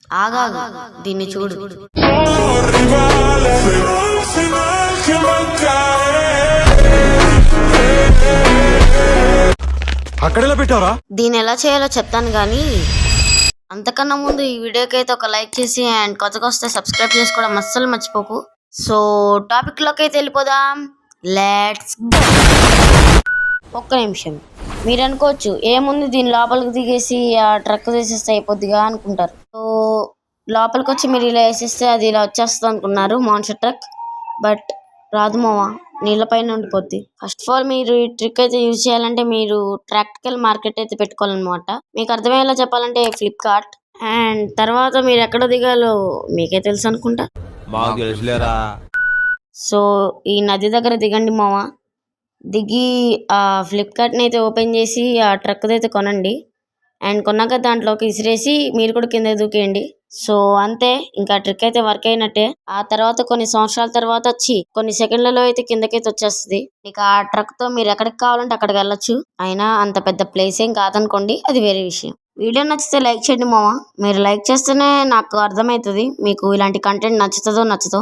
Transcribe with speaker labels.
Speaker 1: ఆగాగు, దీన్ని చూడు.
Speaker 2: అక్కడెలా పెట్టావరా?
Speaker 1: దీన్ని ఎలా చేయాలో చెప్తాను కానీ అంతకన్నా ముందు ఈ వీడియోకి అయితే ఒక లైక్ చేసి అండ్ కొత్తగా వస్తే సబ్స్క్రైబ్ చేసుకోవడం అస్సలు మర్చిపోకు. సో టాపిక్ లోకి అయితే వెళ్ళిపోదాం. Let's go. ఒక్క నిమిషం, మీరు అనుకోవచ్చు ఏముంది దీని లోపలికి దిగేసి ఆ ట్రక్ తీసేస్తే అయిపోద్దిగా అనుకుంటారు. సో లోపలికి వచ్చి మీరు ఇలా వేసేస్తే అది ఇలా వచ్చేస్తుంది అనుకున్నారు మాన్స్టర్ ట్రక్. బట్ రాదు మామ, నీళ్ళపైన ఉండిపోద్ది. ఫస్ట్ ఆఫ్ ఆల్ మీరు ఈ ట్రిక్ అయితే యూజ్ చేయాలంటే మీరు ప్రాక్టికల్ మార్కెట్ అయితే పెట్టుకోవాలన్నమాట. మీకు అర్థమయ్యేలా చెప్పాలంటే ఫ్లిప్కార్ట్. అండ్ తర్వాత మీరు ఎక్కడ దిగాలో మీకే తెలుసు అనుకుంటా. సో ఈ నది దగ్గర దిగండి మామ. దిగి ఆ ఫ్లిప్కార్ట్ని అయితే ఓపెన్ చేసి ఆ ట్రక్ అయితే కొనండి. అండ్ కొన్నాక దాంట్లోకి ఇసిరేసి మీరు కూడా కింద దూకేయండి. సో అంతే, ఇంకా ట్రిక్ అయితే వర్క్ అయినట్టే. ఆ తర్వాత కొన్ని సంవత్సరాల తర్వాత వచ్చి కొన్ని సెకండ్లలో అయితే కిందకైతే వచ్చేస్తుంది. ఇక ఆ ట్రక్ తో మీరు ఎక్కడికి కావాలంటే అక్కడికి వెళ్ళొచ్చు. అయినా అంత పెద్ద ప్లేస్ ఏం కాదనుకోండి, అది వేరే విషయం. వీడియో నచ్చితే లైక్ చేయండి మామ. మీరు లైక్ చేస్తేనే నాకు అర్థమవుతుంది మీకు ఇలాంటి కంటెంట్ నచ్చుతుందో నచ్చదో.